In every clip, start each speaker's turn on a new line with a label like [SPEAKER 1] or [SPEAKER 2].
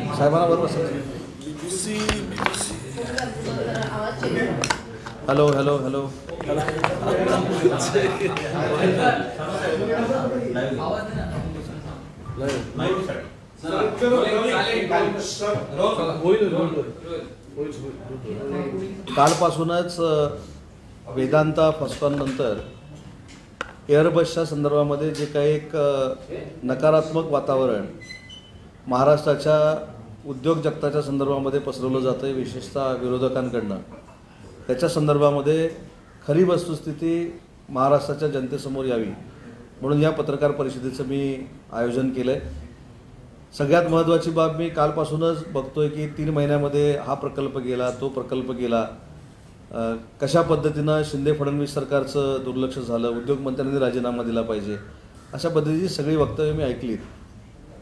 [SPEAKER 1] साहेबांना बरोबर hello hello hello कालपासूनच वेदांता फॉस्कॉन नंतर एअरबसच्या संदर्भामध्ये जे काही एक नकारात्मक वातावरण महाराष्ट्राच्या उद्योग जगताच्या संदर्भामध्ये पसरवलं जातं आहे, विशेषतः विरोधकांकडनं, त्याच्या संदर्भामध्ये खरी वस्तुस्थिती महाराष्ट्राच्या जनतेसमोर यावी म्हणून या पत्रकार परिषदेचं मी आयोजन केलं आहे. सगळ्यात महत्त्वाची बाब मी कालपासूनच बघतोय की 3 महिन्यामध्ये हा प्रकल्प गेला, तो प्रकल्प गेला, कशा पद्धतीनं शिंदे फडणवीस सरकारचं दुर्लक्ष झालं, उद्योगमंत्र्यांनी राजीनामा दिला पाहिजे, अशा पद्धतीची सगळी वक्तव्य मी ऐकलीत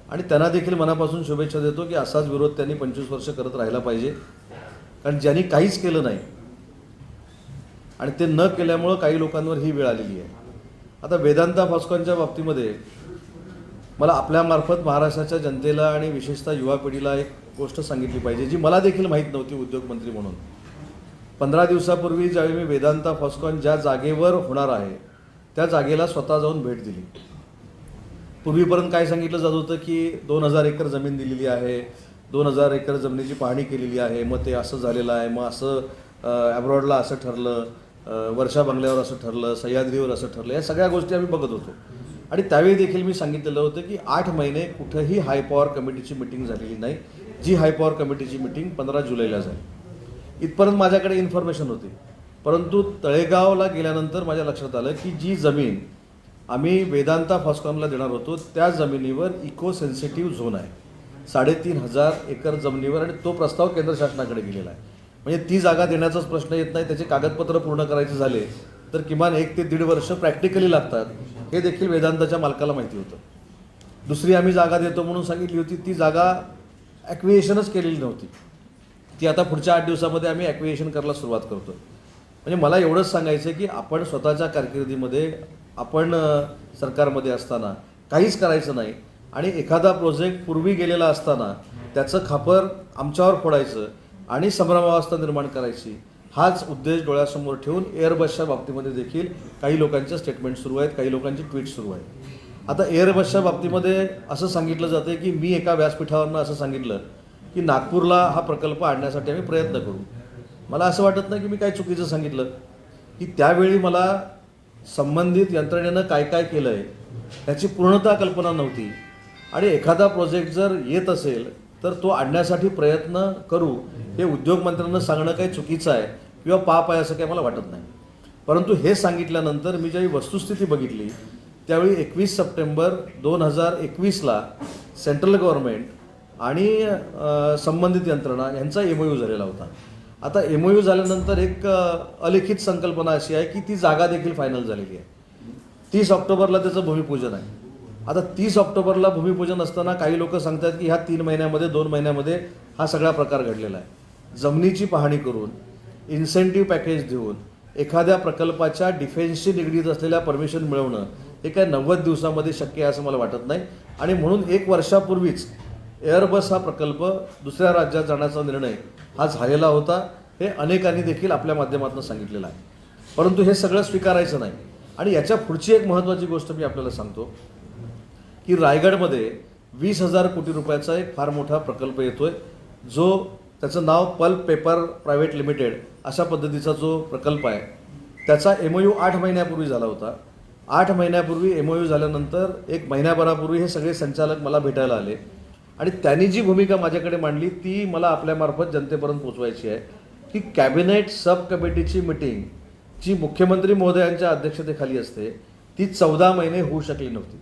[SPEAKER 1] आणि त्यांना देखील मनापासून शुभेच्छा देतो की असाच विरोध त्यांनी 25 वर्ष करत राहिला पाहिजे. कारण ज्यांनी काहीच केलं नाही आणि ते न केल्यामुळं काही लोकांवर ही वेळ आलेली आहे. आता वेदांता फॉस्कॉनच्या बाबतीमध्ये मला आपल्यामार्फत महाराष्ट्राच्या जनतेला आणि विशेषतः युवा पिढीला एक गोष्ट सांगितली पाहिजे जी मला देखील माहीत नव्हती उद्योगमंत्री म्हणून. 15 दिवसापूर्वी ज्यावेळी मी वेदांता फॉस्कॉन ज्या जागेवर होणार आहे त्या जागेला स्वतः जाऊन भेट दिली. पूर्वीपर्यंत काय सांगितलं जात होतं की 2000 एकर जमीन दिलेली आहे, 2000 एकर जमिनीची पाहणी केलेली आहे, मग ते असं झालेलं आहे, मग असं ॲब्रॉडला असं ठरलं, वर्षा बंगल्यावर असं ठरलं, सह्याद्रीवर असं ठरलं, या सगळ्या गोष्टी आम्ही बघत होतो. आणि त्यावेळी देखील मी सांगितलेलं होतं की 8 महिने कुठंही हाय पॉवर कमिटीची मिटिंग झालेली नाही. जी हाय पॉवर कमिटीची मिटिंग 15 जुलैला झाली. इथपर्यंत माझ्याकडे इन्फॉर्मेशन होती. परंतु तळेगावला गेल्यानंतर माझ्या लक्षात आलं की जी जमीन आम्ही वेदांता फॉस्कॉनला देणार होतो त्या जमिनीवर इको सेन्सिटिव्ह झोन आहे. 3500 एकर जमिनीवर आणि तो प्रस्ताव केंद्र शासनाकडे गेलेला आहे. म्हणजे ती जागा देण्याचाच प्रश्न येत नाही. त्याचे कागदपत्र पूर्ण करायचे झाले तर किमान 1 ते 1.5 वर्ष प्रॅक्टिकली लागतात, हे देखील वेदांताच्या मालकाला माहिती होतं. दुसरी आम्ही जागा देतो म्हणून सांगितली होती, ती जागा ॲक्विएशनच केलेली नव्हती. ती आता पुढच्या 8 दिवसामध्ये आम्ही ॲक्विएशन करायला सुरुवात करतो. म्हणजे मला एवढंच सांगायचं आहे की आपण स्वतःच्या कारकिर्दीमध्ये आपण सरकारमध्ये असताना काहीच करायचं नाही आणि एखादा प्रोजेक्ट पूर्वी गेलेला असताना त्याचं खापर आमच्यावर फोडायचं आणि संभ्रमावस्था निर्माण करायची, हाच उद्देश डोळ्यासमोर ठेवून एअरबसच्या बाबतीमध्ये देखील काही लोकांचे स्टेटमेंट सुरू आहेत, काही लोकांची ट्विट सुरू आहेत. आता एअरबसच्या बाबतीमध्ये असं सांगितलं जातं की मी एका व्यासपीठावरनं असं सांगितलं की नागपूरला हा प्रकल्प आणण्यासाठी आम्ही प्रयत्न करू. मला असं वाटत नाही की मी काय चुकीचं सांगितलं. की त्यावेळी मला संबंधित यंत्रणेनं काय काय केलं आहे ह्याची पूर्णतः कल्पना नव्हती आणि एखादा प्रोजेक्ट जर येत असेल तर तो आणण्यासाठी प्रयत्न करू हे उद्योगमंत्र्यांना सांगणं काही चुकीचं आहे किंवा पाप आहे असं काही मला वाटत नाही. परंतु हे सांगितल्यानंतर मी ज्यावेळी वस्तुस्थिती बघितली त्यावेळी 21 सप्टेंबर 2021ला सेंट्रल गव्हर्नमेंट आणि संबंधित यंत्रणा यांचा MOU झालेला होता. आता MOU झाल्यानंतर एक अलिखित संकल्पना अशी आहे की ती जागा देखील फायनल झालेली आहे. 30 ऑक्टोबरला त्याचं भूमिपूजन आहे. आता 30 ऑक्टोबरला भूमिपूजन असताना काही लोक सांगतात की ह्या 3 महिन्यामध्ये 2 महिन्यामध्ये हा सगळा प्रकार घडलेला आहे. जमिनीची पाहणी करून, इन्सेंटिव्ह पॅकेज देऊन, एखाद्या प्रकल्पाच्या डिफेन्सशी निगडीत असलेल्या परमिशन मिळवणं हे काय 90 दिवसामध्ये शक्य आहे असं मला वाटत नाही. आणि म्हणून 1 वर्षापूर्वीच एअरबस हा प्रकल्प दुसऱ्या राज्यात जाण्याचा निर्णय हा झालेला होता. हे अनेकांनी देखील आपल्या माध्यमातून सांगितलेलं आहे. परंतु हे सगळं स्वीकारायचं नाही. आणि याच्या पुढची एक महत्त्वाची गोष्ट मी आपल्याला सांगतो की रायगडमध्ये 20,000 कोटी रुपयाचा एक फार मोठा प्रकल्प येतो आहे, जो त्याचं नाव पल्प पेपर प्रायव्हेट लिमिटेड अशा पद्धतीचा जो प्रकल्प आहे त्याचा MOU 8 महिन्यापूर्वी झाला होता. 8 महिन्यापूर्वी MOU झाल्यानंतर 1 महिन्याभरापूर्वी हे सगळे संचालक मला भेटायला आले आणि त्यांनी जी भूमिका माझ्याकडे मांडली ती मला आपल्यामार्फत जनतेपर्यंत पोचवायची आहे की कॅबिनेट सब कमिटीची मिटिंग जी मुख्यमंत्री महोदयांच्या अध्यक्षतेखाली असते ती 14 महिने होऊ शकली नव्हती.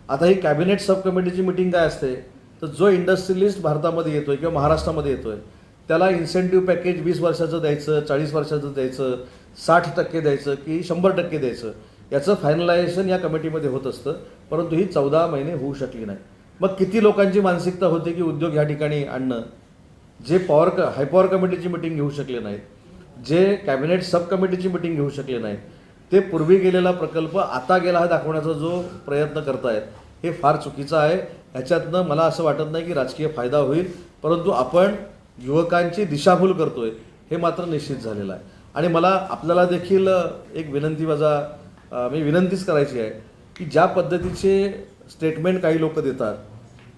[SPEAKER 1] आता ही कॅबिनेट सब कमिटीची मिटिंग काय असते तर जो इंडस्ट्रियलिस्ट भारतामध्ये येतो आहे किंवा महाराष्ट्रामध्ये येतो आहे त्याला इन्सेंटिव्ह पॅकेज 20 वर्षाचं द्यायचं, 40 वर्षाचं द्यायचं, 60% द्यायचं की 100% द्यायचं, याचं फायनलायझेशन या कमिटीमध्ये होत असतं. परंतु ही 14 महिने होऊ शकली नाही. मग किती लोकांची मानसिकता होते की उद्योग ह्या ठिकाणी आणणं, जे हाय पॉवर कमिटीची मिटिंग घेऊ शकले नाहीत, जे कॅबिनेट सब कमिटीची मिटिंग घेऊ शकले नाहीत, ते पूर्वी गेलेला प्रकल्प आता गेला हा दाखवण्याचा जो प्रयत्न करतायत हे फार चुकीचं आहे. ह्याच्यातनं मला असं वाटत नाही की राजकीय फायदा होईल, परंतु आपण युवकांची दिशाभूल करतोय हे मात्र निश्चित झालेलं आहे. आणि मला आपल्याला देखील एक मी विनंतीच करायची आहे की ज्या पद्धतीचे स्टेटमेंट काही लोक देतात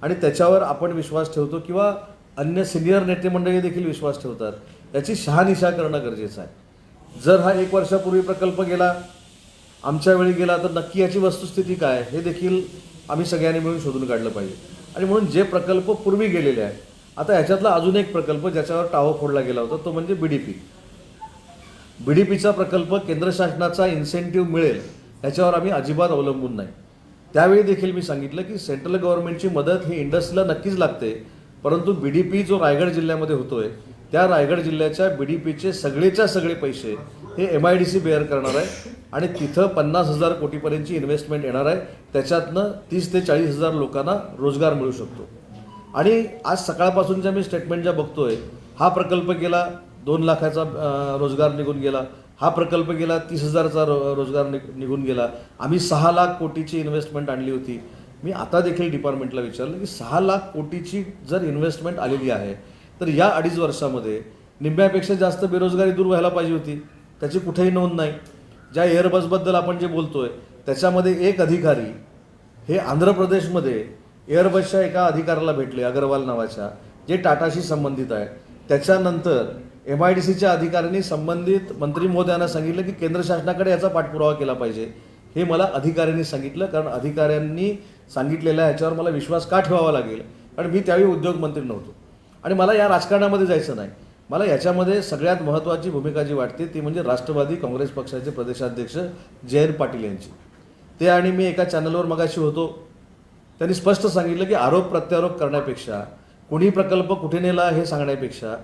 [SPEAKER 1] आणि त्याच्यावर आपण विश्वास ठेवतो किंवा अन्य सिनियर नेते मंडळी देखील विश्वास ठेवतात, याची शहानिशा करणं गरजेचं आहे. जर हा 1 वर्षापूर्वी प्रकल्प गेला, आमच्या वेळी गेला, तर नक्की याची वस्तुस्थिती काय हे देखील आम्ही सगळ्यांनी मिळून शोधून काढलं पाहिजे. आणि म्हणून जे प्रकल्प पूर्वी गेलेले आहेत, आता ह्याच्यातला अजून एक प्रकल्प ज्याच्यावर टाहो फोडला गेला होता तो म्हणजे बीडीपीचा प्रकल्प केंद्र शासनाचा इन्सेंटिव्ह मिळेल ह्याच्यावर आम्ही अजिबात अवलंबून नाही. त्यावेळी देखील मी सांगितलं की सेंट्रल गव्हर्नमेंटची मदत ही इंडस्ट्रीला नक्कीच लागते, परंतु बीडीपी जो रायगड जिल्ह्यामध्ये होतोय त्या रायगड जिल्ह्याच्या बीडीपीचे सगळेच्या सगळे पैसे हे MIDC बेअर करणार आहे आणि तिथं 50,000 कोटीपर्यंतची इन्व्हेस्टमेंट येणार आहे. त्याच्यातनं 30 ते 40,000 लोकांना रोजगार मिळू शकतो. आणि आज सकाळपासूनच्या मी स्टेटमेंट ज्या बघतोय, हा प्रकल्प गेला 2 लाखाचा रोजगार निघून गेला, हा प्रकल्प गेला 30,000चा रोजगार निघून गेला. आम्ही 6 लाख कोटीची इन्व्हेस्टमेंट आणली होती. मी आता देखील डिपार्टमेंटला विचारलं की 6 लाख कोटीची जर इन्व्हेस्टमेंट आलेली आहे तर या 2.5 वर्षामध्ये निम्म्यापेक्षा जास्त बेरोजगारी दूर व्हायला पाहिजे होती. त्याची कुठेही नोंद नाही. ज्या एअरबसबद्दल आपण जे बोलतोय त्याच्यामध्ये एक अधिकारी हे आंध्र प्रदेशमध्ये एअरबसच्या एका अधिकाऱ्याला भेटले, अग्रवाल नावाच्या, जे टाटाशी संबंधित आहे. त्याच्यानंतर MIDCच्या अधिकाऱ्यांनी संबंधित मंत्री महोदयांना सांगितलं की केंद्र शासनाकडे याचा पाठपुरावा केला पाहिजे. हे मला अधिकाऱ्यांनी सांगितलं, कारण अधिकाऱ्यांनी सांगितलेल्या ह्याच्यावर मला विश्वास का ठेवावा लागेल, कारण मी त्यावेळी उद्योगमंत्री नव्हतो आणि मला या राजकारणामध्ये जायचं नाही. मला याच्यामध्ये सगळ्यात महत्त्वाची भूमिका जी वाटते ती म्हणजे राष्ट्रवादी काँग्रेस पक्षाचे प्रदेशाध्यक्ष जयंत पाटील यांची. ते आणि मी एका चॅनलवर मगाशी होतो, त्यांनी स्पष्ट सांगितलं की आरोप प्रत्यारोप करण्यापेक्षा, कुणी प्रकल्प कुठे नेला हे सांगण्यापेक्षा,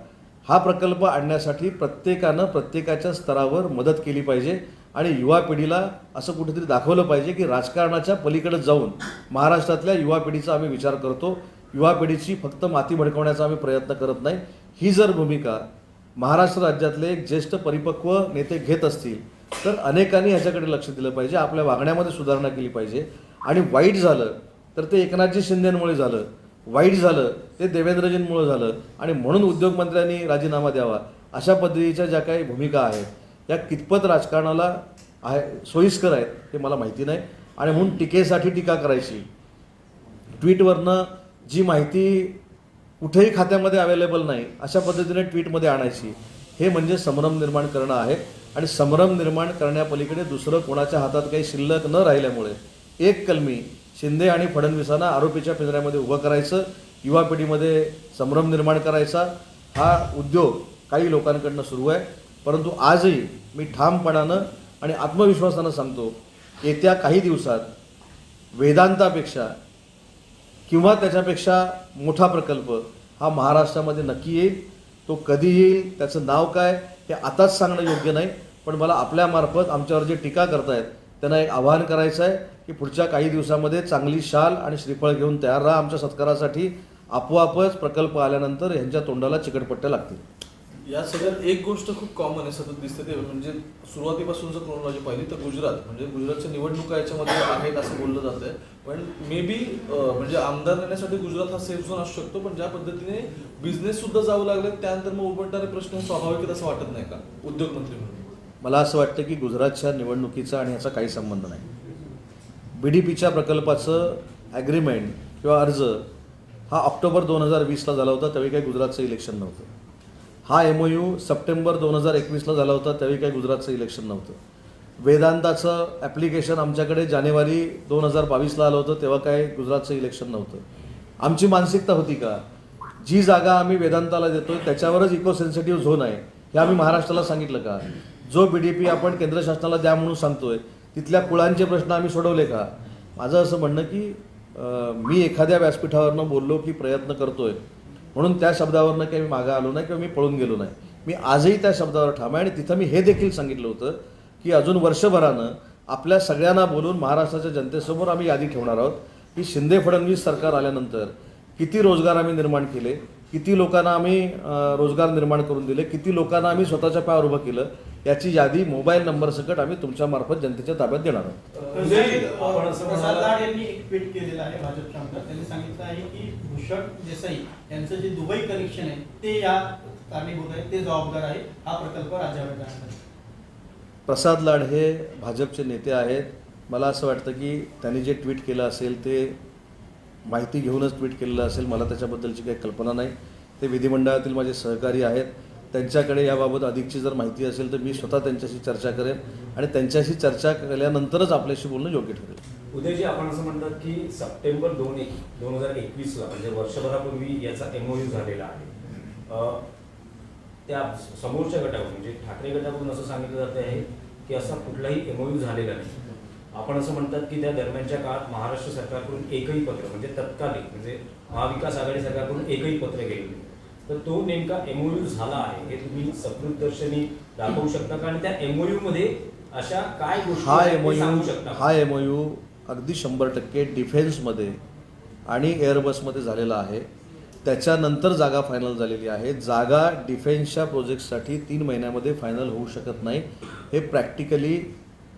[SPEAKER 1] हा प्रकल्प आणण्यासाठी प्रत्येकानं प्रत्येकाच्या स्तरावर मदत केली पाहिजे आणि युवा पिढीला असं कुठेतरी दाखवलं पाहिजे की राजकारणाच्या पलीकडे जाऊन महाराष्ट्रातल्या युवा पिढीचा आम्ही विचार करतो, युवा पिढीची फक्त माती भडकवण्याचा आम्ही प्रयत्न करत नाही. ही जर भूमिका महाराष्ट्र राज्यातले एक ज्येष्ठ परिपक्व नेते घेत असतील तर अनेकांनी ह्याच्याकडे लक्ष दिलं पाहिजे, आपल्या वागण्यामध्ये सुधारणा केली पाहिजे. आणि वाईट झालं तर ते एकनाथजी शिंदेंमुळे झालं, वाईट झालं ते देवेंद्रजींमुळे झालं आणि म्हणून उद्योगमंत्र्यांनी राजीनामा द्यावा. अशा पद्धतीच्या ज्या काही भूमिका आहेत या कितपत राजकारणाला सोयीस्कर आहेत हे मला माहिती नाही. आणि म्हणून टीकेसाठी टीका करायची, ट्विटवरनं जी माहिती कुठेही खात्यामध्ये अवेलेबल नाही अशा पद्धतीने ट्विटमध्ये आणायची, हे म्हणजे संभ्रम निर्माण करणं आहे. आणि संभ्रम निर्माण करण्यापलीकडे दुसरं कोणाच्या हातात काही शिल्लक न राहिल्यामुळे एक कलमी शिंदे आणि फडणवीसांना आरोपीच्या पिंजऱ्यामध्ये उभं करायचं, युवा पिढीमध्ये संभ्रम निर्माण करायचा हा उद्योग काही लोकांकडनं सुरू आहे. परंतु आजही मी ठामपणानं आणि आत्मविश्वासानं सांगतो, येत्या काही दिवसात वेदांतापेक्षा किंवा त्याच्यापेक्षा मोठा प्रकल्प हा महाराष्ट्रामध्ये नक्की येईल. तो कधी येईल, त्याचं नाव काय हे आताच सांगणं योग्य नाही. पण मला आपल्यामार्फत आमच्यावर जे टीका करतायत त्यांना एक आवाहन करायचं आहे की पुढच्या काही दिवसामध्ये चांगली शाल आणि श्रीफळ घेऊन तयार राहा आमच्या सत्कारासाठी. आपोआपच प्रकल्प आल्यानंतर ह्यांच्या तोंडाला चिकटपट्ट्या लागतील.
[SPEAKER 2] या सगळ्यात एक गोष्ट खूप कॉमन आहे, सतत दिसते, ते म्हणजे सुरुवातीपासून जर क्रोनॉलॉजी पाहिली तर गुजरातच्या निवडणुका याच्यामध्ये आहेत असं बोललं जात आहे. पण मे बी म्हणजे आमदार नेण्यासाठी गुजरात हा सेफ झोन असू शकतो, पण ज्या पद्धतीने बिझनेस सुद्धा जाऊ लागले त्यानंतर मग उलटणारे प्रश्न स्वाभाविक असं वाटत नाही का उद्योगमंत्री म्हणून?
[SPEAKER 1] मला असं वाटतं की गुजरातच्या निवडणुकीचा आणि ह्याचा काही संबंध नाही. बीडीपीच्या प्रकल्पाचं ॲग्रीमेंट किंवा अर्ज हा ऑक्टोबर 2020ला झाला होता, त्यावेळी काही गुजरातचं इलेक्शन नव्हतं. हा MOU सप्टेंबर 2021ला झाला होता, त्यावेळी काही गुजरातचं इलेक्शन नव्हतं. वेदांताचं ॲप्लिकेशन आमच्याकडे जानेवारी 2022ला आलं होतं, तेव्हा काय गुजरातचं इलेक्शन नव्हतं. आमची मानसिकता होती का जी जागा आम्ही वेदांताला देतोय त्याच्यावरच इको सेन्सिटिव्ह झोन आहे हे आम्ही महाराष्ट्राला सांगितलं का? जो BDP आपण केंद्र शासनाला द्या म्हणून सांगतोय तिथल्या कुळांचे प्रश्न आम्ही सोडवले का? माझं असं म्हणणं की मी एखाद्या व्यासपीठावरनं बोललो की प्रयत्न करतोय म्हणून त्या शब्दावरनं काही मी मागं आलो नाही किंवा मी पळून गेलो नाही. मी आजही त्या शब्दावर ठाम आहे आणि तिथं मी हे देखील सांगितलं होतं की अजून वर्षभरानं आपल्या सगळ्यांना बोलून महाराष्ट्राच्या जनतेसमोर आम्ही यादी ठेवणार आहोत की शिंदे फडणवीस सरकार आल्यानंतर किती रोजगार आम्ही निर्माण केले, किती लोकांना आम्ही रोजगार निर्माण करून दिले, किती लोकांना आम्ही स्वतःच्या पायावर उभं केलं, याची यादी मोबाईल नंबर सकट आम्ही तुमच्यामार्फत जनतेच्या ताब्यात देणार आहोत.
[SPEAKER 3] आपण असं प्रसाद लाड यांनी एक ट्विट केलेलं आहे भाजपच्या आमदार. त्यांनी सांगितलं आहे की भूषण देसाई यांचं जे दुबई कनेक्शन आहे ते या कारणीभूत आहे, ते जबाबदार आहे, हा प्रकल्प राज्यावर जाण्यासाठी.
[SPEAKER 1] प्रसाद लाड हे भाजपचे नेते आहेत. मला असं वाटतं की त्यांनी जे ट्विट केलं असेल ते माहिती घेऊनच ट्विट केलेलं असेल. मला त्याच्याबद्दलची काही कल्पना नाही. ते विधिमंडळातील माझे सहकारी आहेत. त्यांच्याकडे याबाबत अधिकची जर माहिती असेल तर मी स्वतः त्यांच्याशी चर्चा करेन आणि त्यांच्याशी चर्चा केल्यानंतरच आपल्याशी बोलणं योग्य ठरेल.
[SPEAKER 4] उदयजी, आपण असं म्हणतात की सप्टेंबर 2021ला म्हणजे वर्षभरापूर्वी याचा MOU झालेला आहे. त्या समोरच्या गटाकडून म्हणजे ठाकरे गटाकडून असं सांगितलं जात आहे की असा कुठलाही MOU झालेला नाही. आपण असं म्हणतात की त्या दरम्यानच्या काळात महाराष्ट्र सरकारकडून एकही पत्र म्हणजे तत्कालीन म्हणजे महाविकास आघाडी सरकारकडून एकही पत्र गेलेलं नाही. तर तो नेमका MOU झाला आहे हे तुम्ही सकृतदर्शनी दाखवू शकता का? आणि त्या MOU मध्ये अशा काय गोष्टी आहेत ते सांगू शकता?
[SPEAKER 1] हा MOU अगदी 100% डिफेन्समध्ये आणि एअरबसमध्ये झालेला आहे. त्याच्यानंतर जागा फायनल झालेली आहे. जागा डिफेन्सच्या प्रोजेक्टसाठी 3 महिन्यामध्ये फायनल होऊ शकत नाही. हे प्रॅक्टिकली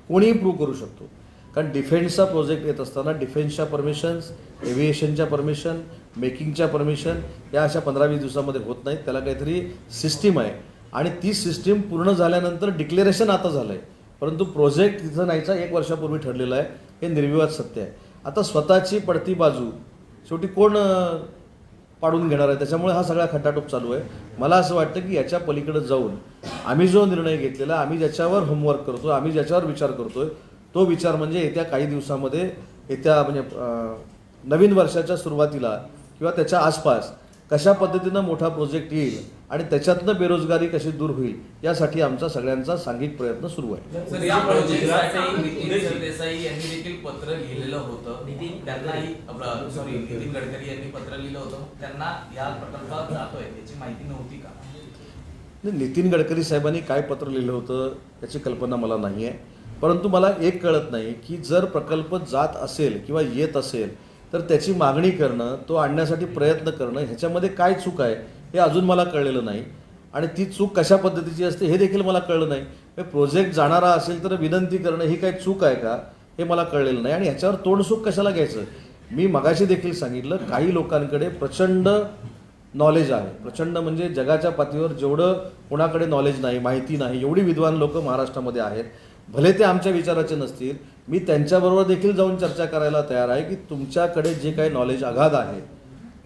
[SPEAKER 1] कोणीही प्रूव्ह करू शकतो. कारण डिफेन्सचा प्रोजेक्ट येत असताना डिफेन्सच्या परमिशन्स, एव्हिएशनच्या परमिशन, मेकिंगच्या परमिशन या अशा 15-20 दिवसामध्ये होत नाहीत. त्याला काहीतरी सिस्टीम आहे आणि ती सिस्टीम पूर्ण झाल्यानंतर डिक्लेरेशन आता झालं आहे. परंतु प्रोजेक्ट तिथं नाहीचा 1 वर्षापूर्वी ठरलेला आहे. हे निर्विवाद सत्य आहे. आता स्वतःची पडती बाजू शेवटी कोण पाडून घेणार आहे? त्याच्यामुळे हा सगळा खटाटोप चालू आहे. मला असं वाटतं की याच्या पलीकडे जाऊन आम्ही जो निर्णय घेतलेला, आम्ही ज्याच्यावर होमवर्क करतो, आम्ही ज्याच्यावर विचार करतोय तो विचार म्हणजे येत्या काही दिवसामध्ये म्हणजे नवीन वर्षाच्या सुरुवातीला किंवा त्याच्या आसपास कशा पद्धतीनं मोठा प्रोजेक्ट येईल आणि त्याच्यातनं बेरोजगारी कशी दूर होईल यासाठी आमचा सगळ्यांचा सांघिक प्रयत्न सुरू आहे.
[SPEAKER 5] सर, या प्रोजेक्टसाठी नितीन सरदेसाई यांनी देखील पत्र लिहिलेलं होतं. नितीन गडकरी यांनी पत्र लिहिलं होतं. त्यांना या प्रकल्पात जातोय याची माहिती नव्हती का?
[SPEAKER 1] नितीन गडकरी साहेबांनी काय पत्र लिहिलं होतं याची कल्पना मला नाही आहे. परंतु मला एक कळत नाही की जर प्रकल्प जात असेल किंवा येत असेल तर त्याची मागणी करणं, तो आणण्यासाठी प्रयत्न करणं ह्याच्यामध्ये काय चूक आहे हे अजून मला कळलेलं नाही. आणि ती चूक कशा पद्धतीची असते हे देखील मला कळलं नाही. प्रोजेक्ट जाणारा असेल तर विनंती करणं ही काय चूक आहे का हे मला कळलेलं नाही. आणि ह्याच्यावर तोंडसुख कशाला घ्यायचं? मी मगाशी देखील सांगितलं, काही लोकांकडे प्रचंड नॉलेज आहे. प्रचंड म्हणजे जगाच्या पातळीवर जेवढं कोणाकडे नॉलेज नाही, माहिती नाही, एवढी विद्वान लोक महाराष्ट्रामध्ये आहेत. भले ते आमच्या विचाराचे नसतील, मी त्यांच्याबरोबर देखील जाऊन चर्चा करायला तयार आहे की तुमच्याकडे जे काही नॉलेज अगाध आहे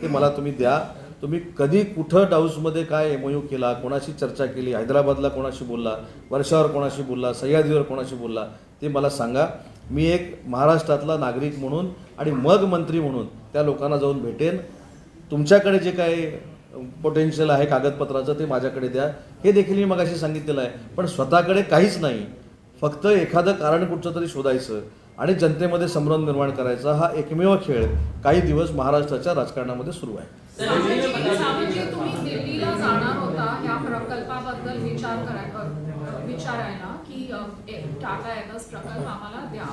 [SPEAKER 1] ते मला तुम्ही द्या. तुम्ही कधी कुठं डाऊसमध्ये काय MOU केला, कोणाशी चर्चा केली, हैदराबादला कोणाशी बोलला, वर्षावर कोणाशी बोलला, सह्याद्रीवर कोणाशी बोलला ते मला सांगा. मी एक महाराष्ट्रातला नागरिक म्हणून आणि मग मंत्री म्हणून त्या लोकांना जाऊन भेटेन. तुमच्याकडे जे काही पोटेन्शियल आहे कागदपत्राचं ते माझ्याकडे द्या. हे देखील मी मगाशी सांगितलेलं आहे. पण स्वतःकडे काहीच नाही, फक्त एखादं कारण कुठचं तरी शोधायचं आणि जनतेमध्ये संभ्रम निर्माण करायचा हा एकमेव खेळ काही दिवस महाराष्ट्राच्या राजकारणामध्ये सुरू आहे.
[SPEAKER 6] तुम्ही दिल्लीला जाणार होता ह्या प्रकल्पाबद्दल विचारायला की टाटा एनर्स प्रकल्प आम्हाला द्या,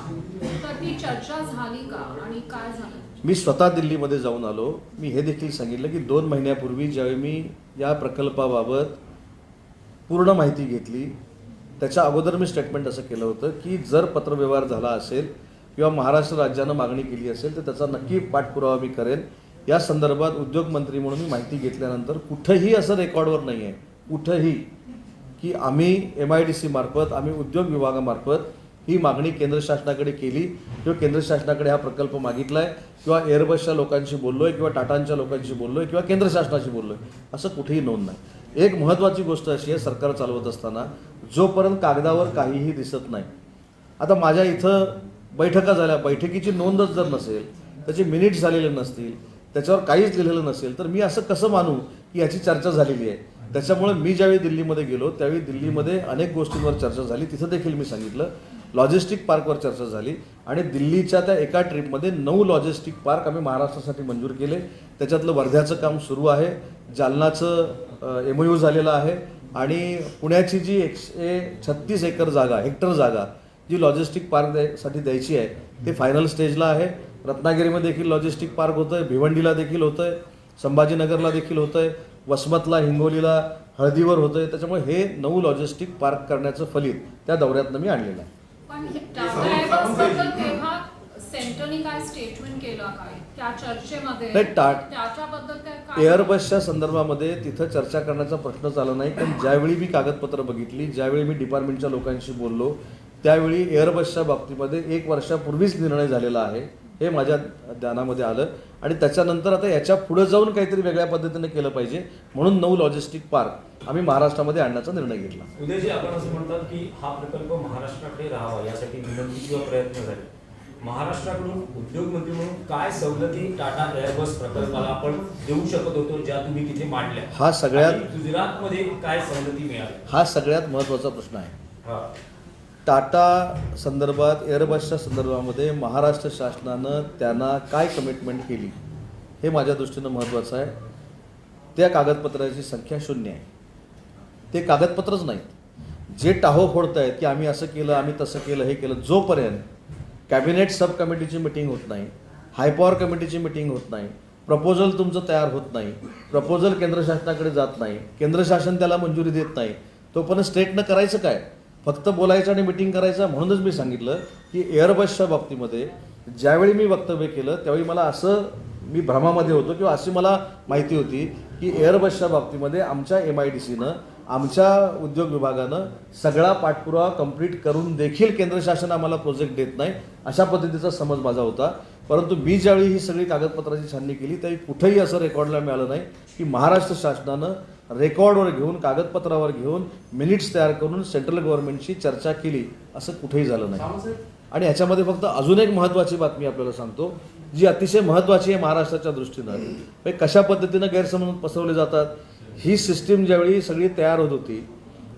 [SPEAKER 6] तर ती चर्चा झाली का आणि काय झालं?
[SPEAKER 1] मी स्वतः दिल्लीमध्ये जाऊन आलो. मी हे देखील सांगितलं की 2 महिन्यापूर्वी ज्यावेळी मी या प्रकल्पाबाबत पूर्ण माहिती घेतली त्याच्या अगोदर मी स्टेटमेंट असं केलं होतं की जर पत्रव्यवहार झाला असेल किंवा महाराष्ट्र राज्यानं मागणी केली असेल तर त्याचा नक्की पाठपुरावा मी करेन. या संदर्भात उद्योगमंत्री म्हणून मी माहिती घेतल्यानंतर कुठंही असं रेकॉर्डवर नाही आहे, कुठंही, की आम्ही MIDC मार्फत, आम्ही उद्योग विभागामार्फत ही मागणी केंद्र शासनाकडे केली किंवा केंद्र शासनाकडे हा प्रकल्प मागितला आहे किंवा एअरबसच्या लोकांशी बोललो आहे किंवा टाटांच्या लोकांशी बोललो आहे किंवा केंद्र शासनाशी बोललो आहे, असं कुठेही नोंद नाही. एक महत्त्वाची गोष्ट अशी आहे, सरकार चालवत असताना जोपर्यंत कागदावर काहीही दिसत नाही. आता माझ्या इथं बैठका झाल्या, बैठकीची नोंदच जर नसेल, त्याचे मिनिट्स झालेले नसतील, त्याच्यावर काहीच लिहिलेलं नसेल तर मी असं कसं मानू की याची चर्चा झालेली आहे? त्याच्यामुळे मी ज्यावेळी दिल्लीमध्ये गेलो त्यावेळी दिल्लीमध्ये अनेक गोष्टींवर चर्चा झाली. तिथं देखील मी सांगितलं लॉजिस्टिक पार्कवर चर्चा झाली आणि दिल्लीच्या त्या एका ट्रिपमध्ये 9 लॉजिस्टिक पार्क आम्ही महाराष्ट्रासाठी मंजूर केले. त्याच्यातलं वर्ध्याचं काम सुरू आहे, जालनाचं MOU झालेलं आहे आणि पुण्याची जी 136 एकर जागा, हेक्टर जागा जी लॉजिस्टिक पार्कसाठी द्यायची आहे ते फायनल स्टेजला आहे. रत्नागिरीमध्ये देखील लॉजिस्टिक पार्क होतं आहे, भिवंडीला देखील होतं आहे, संभाजीनगरला देखील होतं आहे, वसमतला, हिंगोलीला हळदीवर होतं आहे. त्याच्यामुळे हे 9 लॉजिस्टिक पार्क करण्याचं फलित त्या दौऱ्यातनं मी आणलेलं आहे.
[SPEAKER 6] पण टाटा एअरबसबद्दल तेव्हा सेंटरनी काय स्टेटमेंट केलं काय त्या चर्चेमध्ये?
[SPEAKER 1] नाही,
[SPEAKER 6] त्याच्याबद्दल काय
[SPEAKER 1] एअरबसच्या संदर्भामध्ये तिथं चर्चा करण्याचा प्रश्नच आला नाही. पण ज्यावेळी मी कागदपत्र बघितली, ज्यावेळी मी डिपार्टमेंटच्या लोकांशी बोललो, त्यावेळी एअरबसच्या बाबतीमध्ये 1 वर्षापूर्वीच निर्णय झालेला आहे हे माझ्या ध्यानामध्ये आलं. आणि त्याच्यानंतर आता याच्या पुढे जाऊन काहीतरी वेगळ्या पद्धतीने केलं पाहिजे म्हणून 9 लॉजिस्टिक पार्क आम्ही महाराष्ट्रामध्ये आणण्याचा निर्णय घेतला.
[SPEAKER 4] उद्याजी आपण असं म्हणतात की हा प्रकल्प महाराष्ट्राकडे राहावा यासाठी विनंती किंवा प्रयत्न झाले. महाराष्ट्राकडून उद्योगमंत्री म्हणून काय सवलती टाटा एअरबस प्रकल्पाला आपण देऊ शकत होतो ज्या तुम्ही तिथे मांडल्या?
[SPEAKER 1] हा सगळ्यात
[SPEAKER 4] आणि गुजरातमध्ये काय सवलती मिळाल्या?
[SPEAKER 1] हा सगळ्यात महत्त्वाचा प्रश्न आहे.
[SPEAKER 4] हा.
[SPEAKER 1] टाटा संदर्भात, एअरबसच्या संदर्भामध्ये महाराष्ट्र शासनानं त्यांना काय कमिटमेंट केली हे माझ्या दृष्टीनं महत्त्वाचं आहे. त्या कागदपत्राची संख्या 0 आहे. ते कागदपत्रच नाहीत. जे टाहो फोडत आहेत की आम्ही असं केलं, आम्ही तसं केलं, हे केलं, जोपर्यंत कॅबिनेट सब कमिटीची मिटिंग होत नाही, हायपॉवर कमिटीची मिटिंग होत नाही, प्रपोजल तुमचं तयार होत नाही, प्रपोजल केंद्र शासनाकडे जात नाही, केंद्र शासन त्याला मंजुरी देत नाही, तोपर्यंत स्टेटनं करायचं काय? फक्त बोलायचं आणि मिटिंग करायचं. म्हणूनच मी सांगितलं की एअरबसच्या बाबतीमध्ये ज्यावेळी मी वक्तव्य केलं त्यावेळी मला मी भ्रमामध्ये होतो किंवा अशी मला माहिती होती की एअरबसच्या बाबतीमध्ये आमच्या MIDCनं, आमच्या उद्योग विभागानं सगळा पाठपुरावा कंप्लीट करून देखील केंद्र शासन आम्हाला प्रोजेक्ट देत नाही अशा पद्धतीचा समज माझा होता. परंतु मी ज्यावेळी ही सगळी कागदपत्राची छाननी केली त्यावेळी कुठेही असं रेकॉर्डला मिळालं नाही की महाराष्ट्र शासनानं रेकॉर्डवर घेऊन, कागदपत्रावर घेऊन, मिनिट्स तयार करून सेंट्रल गव्हर्नमेंटशी चर्चा केली असं कुठेही झालं नाही. आणि ह्याच्यामध्ये फक्त अजून एक महत्त्वाची बातमी आपल्याला सांगतो जी अतिशय महत्त्वाची आहे महाराष्ट्राच्या दृष्टीनं. कशा पद्धतीनं गैरसमज पसरवले जातात. ही सिस्टीम ज्यावेळी सगळी तयार होत होती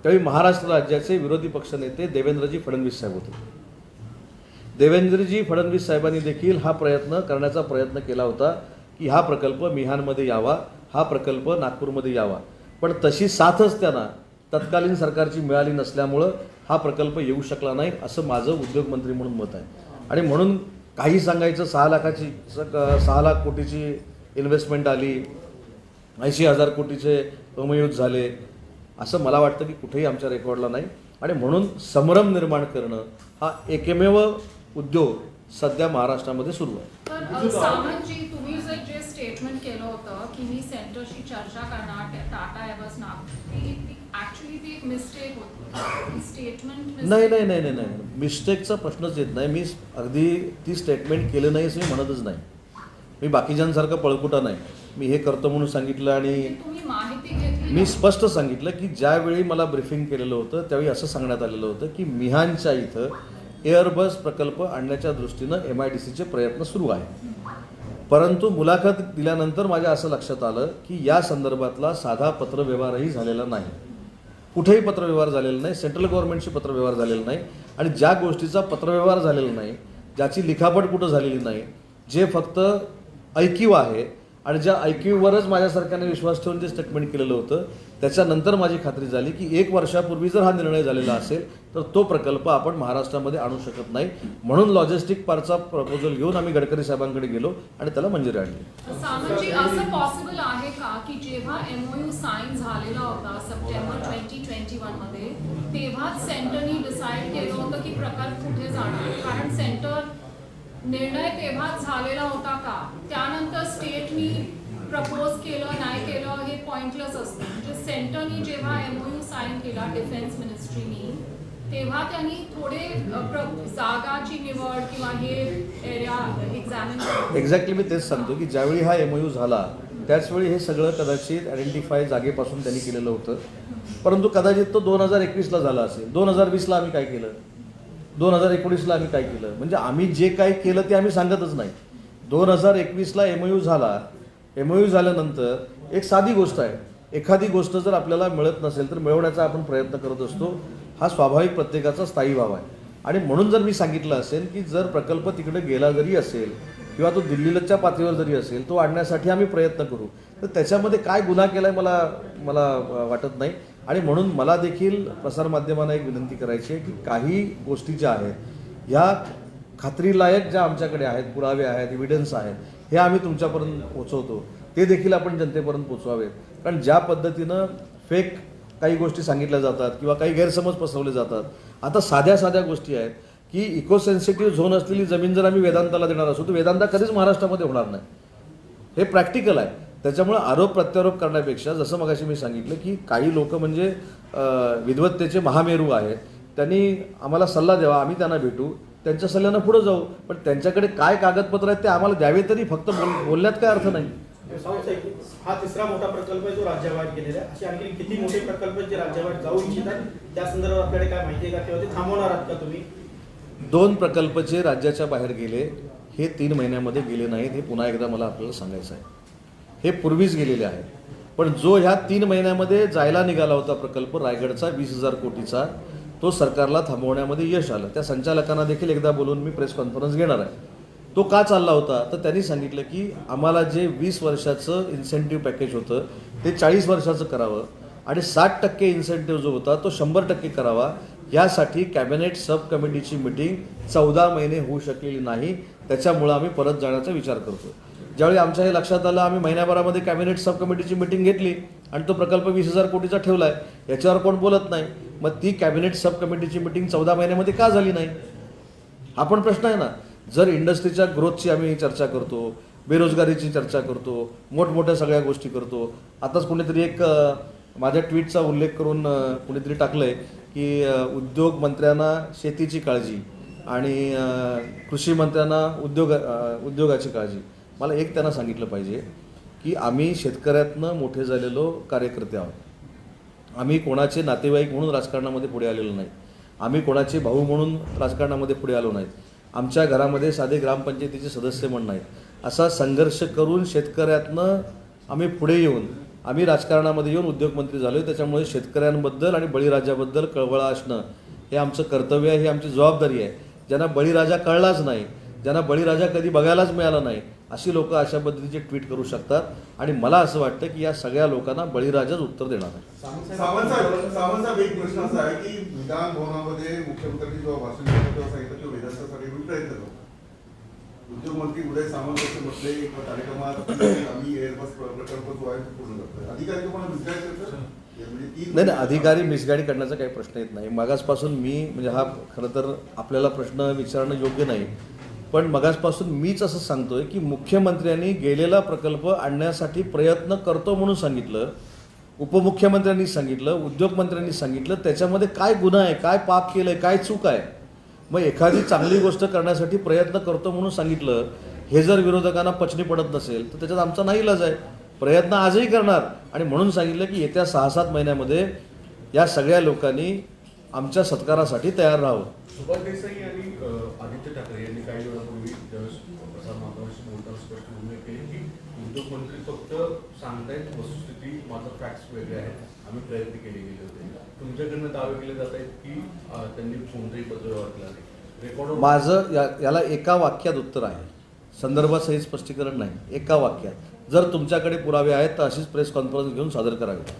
[SPEAKER 1] त्यावेळी महाराष्ट्र राज्याचे विरोधी पक्षनेते देवेंद्रजी फडणवीस साहेब होते. देवेंद्रजी फडणवीस साहेबांनी देखील हा प्रयत्न करण्याचा प्रयत्न केला होता की हा प्रकल्प मिहानमध्ये यावा, हा प्रकल्प नागपूरमध्ये यावा. पण तशी साथच त्यांना तत्कालीन सरकारची मिळाली नसल्यामुळं हा प्रकल्प येऊ शकला नाही असं माझं उद्योगमंत्री म्हणून मत आहे. आणि म्हणून काही सांगायचं 6 लाख कोटीची इन्व्हेस्टमेंट आली, 80,000 कोटीचे MOUs झाले असं मला वाटतं की कुठेही आमच्या रेकॉर्डला नाही. आणि म्हणून संभ्रम निर्माण करणं हा एकमेव उद्योग सध्या महाराष्ट्रामध्ये सुरू आहे.
[SPEAKER 6] तर सावंतजी, तुम्ही जे स्टेटमेंट केलं होतं की मी सेंटरशी चर्चा करणार टाटा एअरबस ऍक्च्युली ती एक मिस्टेक होती. स्टेटमेंट
[SPEAKER 1] नाही, मिस्टेकचा प्रश्नच येत नाही. मी अगदी ती स्टेटमेंट केलं नाही असं मी म्हणतच नाही. मी बाकीच्यांसारखं पळकुटा नाही. मी हे करतो म्हणून सांगितलं आणि
[SPEAKER 6] तुम्ही माहिती घेतली.
[SPEAKER 1] मी स्पष्ट सांगितलं की ज्यावेळी मला ब्रीफिंग केलेलं होतं त्यावेळी असं सांगण्यात आलेलं होतं की मिहानच्या इथं एअरबस प्रकल्प आणण्याच्या दृष्टीनं MIDCचे प्रयत्न सुरू आहे. परंतु मुलाखत दिल्यानंतर माझ्या असं लक्षात आलं की या संदर्भातला साधा पत्रव्यवहारही झालेला नाही. कुठेही पत्रव्यवहार झालेला नाही, सेंट्रल गव्हर्नमेंटशी पत्रव्यवहार झालेला नाही. आणि ज्या गोष्टीचा पत्रव्यवहार झालेला नाही, ज्याची लिखापट कुठं झालेली नाही, जे फक्त ऐकीव आहे आणि ज्या ऐकीवरच माझ्यासारख्याने विश्वास ठेवून जे स्टेटमेंट केलेलं होतं त्याच्यानंतर माझी खात्री झाली की 1 वर्षापूर्वी जर हा निर्णय झालेला असेल तर तो प्रकल्प आपण महाराष्ट्रामध्ये आणू शकत नाही. म्हणून लॉजिस्टिक पार्कचा प्रपोजल घेऊन आम्ही गडकरी साहेबांकडे गेलो आणि त्याला मंजुरी आणली.
[SPEAKER 6] सावंतजी, असं पॉसिबल आहे का की जेव्हा MOU साईन झालेला होता सप्टेंबर 2021 मध्ये तेव्हाच सेंटरनी डिसाईड केलं होतं की प्रकल्प कुठे जाणार? कारण सेंटर निर्णय तेव्हाच झालेला होता का? त्यानंतर स्टेटनी प्रपोज केलं नाही केलं हे पॉइंटलेस असतं. म्हणजे सेंटरनी जेव्हा MOU साईन केला डिफेन्स मिनिस्ट्रीनी तेव्हा त्यांनी थोडे जागाची निवड किंवा हे एरिया एक्झामिन.
[SPEAKER 1] एक्झॅक्टली मी तेच सांगतो की ज्यावेळी हा MOU झाला त्याचवेळी हे सगळं कदाचित आयडेंटिफाय जागेपासून त्यांनी केलेलं होतं. परंतु कदाचित तो 2021ला झाला असेल. 2020ला आम्ही काय केलं, 2019ला आम्ही काय केलं, म्हणजे आम्ही जे काय केलं ते आम्ही सांगतच नाही. 2021ला MOU झाला. MOU झाल्यानंतर एक साधी गोष्ट आहे, एखादी गोष्ट जर आपल्याला मिळत नसेल तर मिळवण्याचा आपण प्रयत्न करत असतो. हा स्वाभाविक प्रत्येकाचा स्थायी भाव आहे. आणि म्हणून जर मी सांगितलं असेल की जर प्रकल्प तिकडे गेला जरी असेल किंवा तो दिल्लीच्या पातळीवर जरी असेल तो आणण्यासाठी आम्ही प्रयत्न करू, तर त्याच्यामध्ये काय गुन्हा केला आहे मला वाटत नाही. आणि म्हणून मला देखील प्रसारमाध्यमांना एक विनंती करायची आहे की काही गोष्टी ज्या आहेत ह्या खात्रीलायक ज्या आमच्याकडे आहेत, पुरावे आहेत, एव्हिडन्स आहेत, हे आम्ही तुमच्यापर्यंत पोचवतो, ते देखील आपण जनतेपर्यंत पोचवावेत. कारण ज्या पद्धतीनं फेक काही गोष्टी सांगितल्या जातात किंवा काही गैरसमज पसरवले जातात। आता साध्या साध्या गोष्टी आहेत की इको सेन्सिटिव्ह झोन असलेली जमीन जर आम्ही वेदांताला देणार असू तर वेदांता कधीच महाराष्ट्रामध्ये होणार नाही, हे प्रॅक्टिकल आहे। त्याच्यामुळे आरोप प्रत्यारोप करण्यापेक्षा जसं मगाशी मी सांगितलं की काही लोक म्हणजे विद्वत्तेचे महामेरू आहेत, त्यांनी आम्हाला सल्ला द्यावा, आम्ही त्यांना भेटू, त्यांच्या सल्ल्यानं पुढे जाऊ, पण त्यांच्याकडे काय कागदपत्र आहेत ते आम्हाला द्यावे तरी, फक्त बोलण्यात काय अर्थ नाही।
[SPEAKER 3] हा तिसरा मोठा प्रकल्प आहे जो राज्याबाहेर गेलेला आहे, असे आणखी किती मोठे प्रकल्प जे राज्याबाहेर जाऊ इच्छितात त्या संदर्भात आपल्याकडे काय माहिती आहे का किंवा ते थांबवणार आहात का तुम्ही?
[SPEAKER 1] 2 प्रकल्प जे राज्याच्या बाहेर गेले हे 3 महिन्यामध्ये गेले नाहीत, हे पुन्हा एकदा मला आपल्याला सांगायचं आहे। हे पूर्वीच गेलेले आहेत, पण जो ह्या 3 महिन्यामध्ये जायला निघाला होता प्रकल्प रायगडचा 20,000 कोटीचा, तो सरकारला थांबवण्यामध्ये यश आलं। त्या संचालकांना देखील एकदा बोलून मी प्रेस कॉन्फरन्स घेणार आहे। तो का चालला होता तर त्यांनी सांगितलं की आम्हाला जे 20 वर्षाचं इन्सेंटिव्ह पॅकेज होतं ते 40 वर्षाचं करावं आणि 60% इन्सेंटिव्ह जो होता तो 100% करावा। यासाठी कॅबिनेट सब कमिटीची मिटिंग 14 महिने होऊ शकलेली नाही, त्याच्यामुळं आम्ही परत जाण्याचा विचार करतो। ज्यावेळी आमच्या हे लक्षात आलं आम्ही महिन्याभरामध्ये कॅबिनेट सब कमिटीची मिटिंग घेतली आणि तो प्रकल्प 20,000 कोटीचा ठेवला आहे, याच्यावर कोण बोलत नाही। मग ती कॅबिनेट सब कमिटीची मिटिंग 14 महिन्यामध्ये का झाली नाही हा पण प्रश्न आहे ना। जर इंडस्ट्रीच्या ग्रोथची आम्ही चर्चा करतो, बेरोजगारीची चर्चा करतो, मोठमोठ्या सगळ्या गोष्टी करतो। आताच कुणीतरी एक माझ्या ट्विटचा उल्लेख करून कुणीतरी टाकलं आहे की उद्योग मंत्र्यांना शेतीची काळजी आणि कृषी मंत्र्यांना उद्योगाची काळजी। मला एक त्यांना सांगितलं पाहिजे की आम्ही शेतकऱ्यातनं मोठे झालेलो कार्यकर्ते आहोत, आम्ही कोणाचे नातेवाईक म्हणून राजकारणामध्ये पुढे आलेलो नाही, आम्ही कोणाचे भाऊ म्हणून राजकारणामध्ये पुढे आलो नाहीत, आमच्या घरामध्ये साधे ग्रामपंचायतीचे सदस्य म्हणून नाहीत। असा संघर्ष करून शेतकऱ्यातनं आम्ही पुढे येऊन आम्ही राजकारणामध्ये येऊन उद्योगमंत्री झालो आहे। त्याच्यामुळे शेतकऱ्यांबद्दल आणि बळीराजाबद्दल कळवळा असणं हे आमचं कर्तव्य आहे, ही आमची जबाबदारी आहे। ज्यांना बळीराजा कळलाच नाही, ज्यांना बळीराजा कधी बघायलाच मिळाला नाही, अशी लोक अशा पद्धतीचे ट्विट करू शकतात आणि मला असं वाटतं की या सगळ्या लोकांना बळीराजाच उत्तर देणार आहे।
[SPEAKER 7] सावंतसाहेब एक प्रश्न असा आहे की विधान भवनामध्ये मुख्यमंत्र्यांनी जेव्हा भाषण केलं तेव्हा सांगितलं की वेदांतासाठी मी प्रयत्न करतो। उद्योगमंत्री उदय सामंत असे म्हटले एका कार्यक्रमात आम्ही एअरबस प्रकल्प जो आहे तो पूर्ण करतोय, अधिकारी तुम्हाला मिसगाईड करतात?
[SPEAKER 1] नाही, अधिकारी मिसगाईड करण्याचा काही प्रश्न येत नाही। मगासपासून मी म्हणजे हा खरं तर आपल्याला प्रश्न विचारणं योग्य नाही, पण मगासपासून मीच असं सांगतोय की मुख्यमंत्र्यांनी गेलेला प्रकल्प आणण्यासाठी प्रयत्न करतो म्हणून सांगितलं, उपमुख्यमंत्र्यांनी सांगितलं, उद्योगमंत्र्यांनी सांगितलं, त्याच्यामध्ये काय गुन्हा आहे, काय पाप केलं आहे, काय चूक आहे? मग एखादी चांगली गोष्ट करण्यासाठी प्रयत्न करतो म्हणून सांगितलं, हे जर विरोधकांना पचनी पडत नसेल तर त्याच्यात आमचा नाईलाज आहे। प्रयत्न आजही करणार आणि म्हणून सांगितलं की येत्या 6-7 महिन्यामध्ये या सगळ्या लोकांनी आमच्या सत्कारासाठी तयार राहावं।
[SPEAKER 8] सुभाष देसाई आणि आदित्य ठाकरे यांनी काही वेळापूर्वी ज्यावेळेस प्रसारमाध्यमांशी बोलताना स्पष्ट भूमिका केली की उद्योगमंत्री फक्त सांगतायत वस्तुस्थिती, मात्र फॅक्ट्स वेगळे आहेत, आम्ही प्रयत्न केले गेले होते। तुमच्याकडनं दावे केले जात आहेत की त्यांनी कोणताही पत्रव्यवहार केला नाही, रेकॉर्ड
[SPEAKER 1] माझं याला एका वाक्यात उत्तर आहे, संदर्भासहित स्पष्टीकरण नाही, एका वाक्यात। जर तुमच्याकडे पुरावे आहेत तर अशीच प्रेस कॉन्फरन्स घेऊन सादर करावी।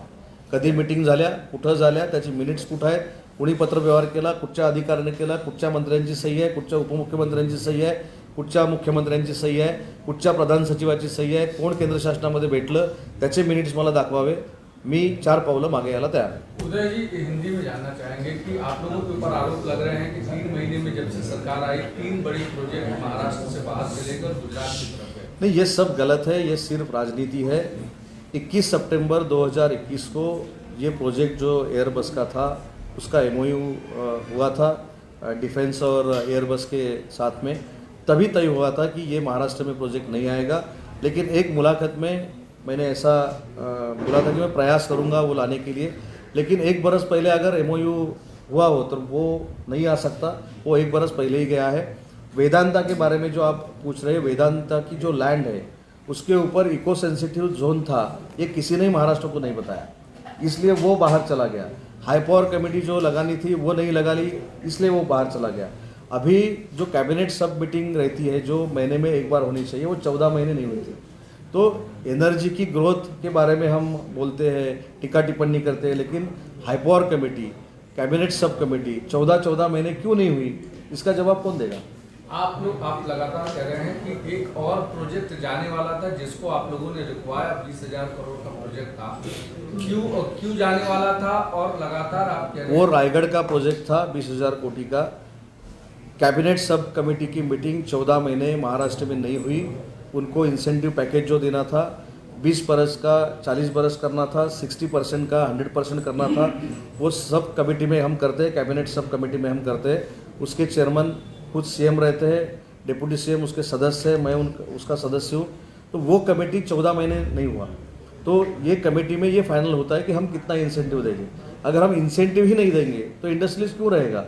[SPEAKER 1] कधी मिटिंग झाल्या, कुठं झाल्या, त्याची मिनिट्स कुठं आहेत, कुणी पत्रव्यवहार केला, कुठच्या अधिकाऱ्याने केला, कुठच्या मंत्र्यांची सही आहे, कुठच्या उपमुख्यमंत्र्यांची सही आहे, कुठच्या मुख्यमंत्र्यांची सही आहे, कुठच्या प्रधान सचिवाची सही आहे, कोण केंद्र शासनामध्ये भेटलं, त्याचे मिनिट्स मला दाखवावे। मी 4 पावलं मागे यायला तयार आहे।
[SPEAKER 9] उदय जी, हिंदी में जानना चाहेंगे कि आप लोगों के ऊपर आरोप लग रहे हैं कि 3 महीने में जब से सरकार आई 3 बड़ी प्रोजेक्ट महाराष्ट्र से बाहर से लेकर गुजरात की तरफ है।
[SPEAKER 1] नहीं, ये सब गलत है, ये सिर्फ राजनीति है। 21 सितंबर 2021 को ये प्रोजेक्ट जो एयरबस का था उसका MOU हुआ था डिफेंस और एयरबस के साथ में, तभी तय हुआ था कि ये महाराष्ट्र में प्रोजेक्ट नहीं आएगा। लेकिन एक मुलाकात में मैंने ऐसा बोला था कि मैं प्रयास करूंगा वो लाने के लिए, लेकिन 1 बरस पहले अगर MOU हुआ हो तो वो नहीं आ सकता, वो 1 बरस पहले ही गया है। वेदांता के बारे में जो आप पूछ रहे हैं, वेदांता की जो लैंड है उसके ऊपर इको सेंसिटिव जोन था, ये किसी ने महाराष्ट्र को नहीं बताया, इसलिए वो बाहर चला गया। हाई पावर कमेटी जो लगानी थी वो नहीं लगा ली, इसलिए वो बाहर चला गया। अभी जो कैबिनेट सब मीटिंग रहती है जो महीने में 1 बार होनी चाहिए, वो 14 महीने नहीं हुई थी। तो एनर्जी की ग्रोथ के बारे में हम बोलते हैं, टीका टिप्पणी करते हैं, लेकिन high power committee, cabinet sub committee 14 महीने क्यों नहीं हुई, इसका जवाब कौन देगा?
[SPEAKER 9] आप लगातार कह रहे हैं कि एक और प्रोजेक्ट जाने वाला था जिसको आप लोगों ने रिक्वायर 20,000 करोड़ का प्रोजेक्ट था, क्यों जाने वाला था? और लगातार आप कह रहे
[SPEAKER 1] वो
[SPEAKER 9] हैं
[SPEAKER 1] रायगढ़ का प्रोजेक्ट था 20,000 कोटी का। कैबिनेट सब कमेटी की मीटिंग 14 महीने महाराष्ट्र में नहीं हुई। उनको इंसेंटिव पैकेज जो देना था 20 बरस का 40 बरस करना था, 60% का 100% करना था, वो सब कमेटी में हम करते हैं, कैबिनेट सब कमेटी में हम करते हैं। उसके चेयरमैन खुद सीएम रहते हैं, डिप्टी सीएम उसके सदस्य है, मैं उसका सदस्य हूँ। तो वो कमेटी 14 महीने नहीं हुआ। तो ये कमेटी में ये फाइनल होता है कि हम कितना इंसेंटिव देंगे। अगर हम इंसेंटिव ही नहीं देंगे तो इंडस्ट्रीज क्यों रहेगा?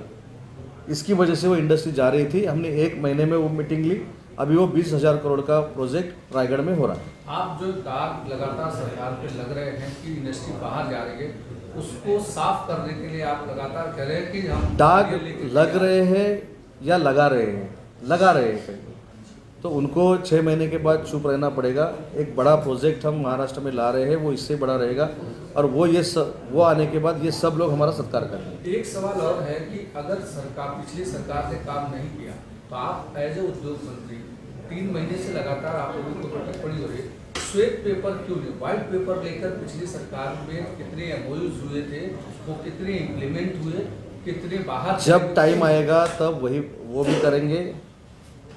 [SPEAKER 1] इसकी वजह से वो इंडस्ट्री जा रही थी। हमने 1 महीने में वो मीटिंग ली। अभी वो 20,000 करोड़ का प्रोजेक्ट रायगढ़ में हो रहा है।
[SPEAKER 9] आप जो दाग लगातार सरकार पे लग रहे हैं कि इंडस्ट्री बाहर जा रही है, उसको साफ करने के लिए आप लगातार कह रहे हैं कि हम
[SPEAKER 1] दाग
[SPEAKER 9] ये लेके
[SPEAKER 1] लग रहे हैं या लगा रहे हैं? लगा रहे हैं। तो उनको 6 महीने के बाद चुप रहना पड़ेगा। एक बड़ा प्रोजेक्ट हम महाराष्ट्र में ला रहे हैं, वो इससे बड़ा रहेगा और वो आने के बाद ये सब लोग हमारा सत्कार करेंगे।
[SPEAKER 9] एक सवाल और है कि अगर पिछली सरकार ने काम नहीं किया तो आप एज ए उद्योग मंत्री 3 महीने से लगातार आप लोगों को टिप्पणी हो रही है, श्वेत पेपर क्यों नहीं? व्हाइट पेपर लेकर पिछली सरकार में कितने एमओयूज हुए थे, वो कितने इम्प्लीमेंट हुए, कितने बाहर?
[SPEAKER 1] जब टाइम आएगा तब वो भी करेंगे।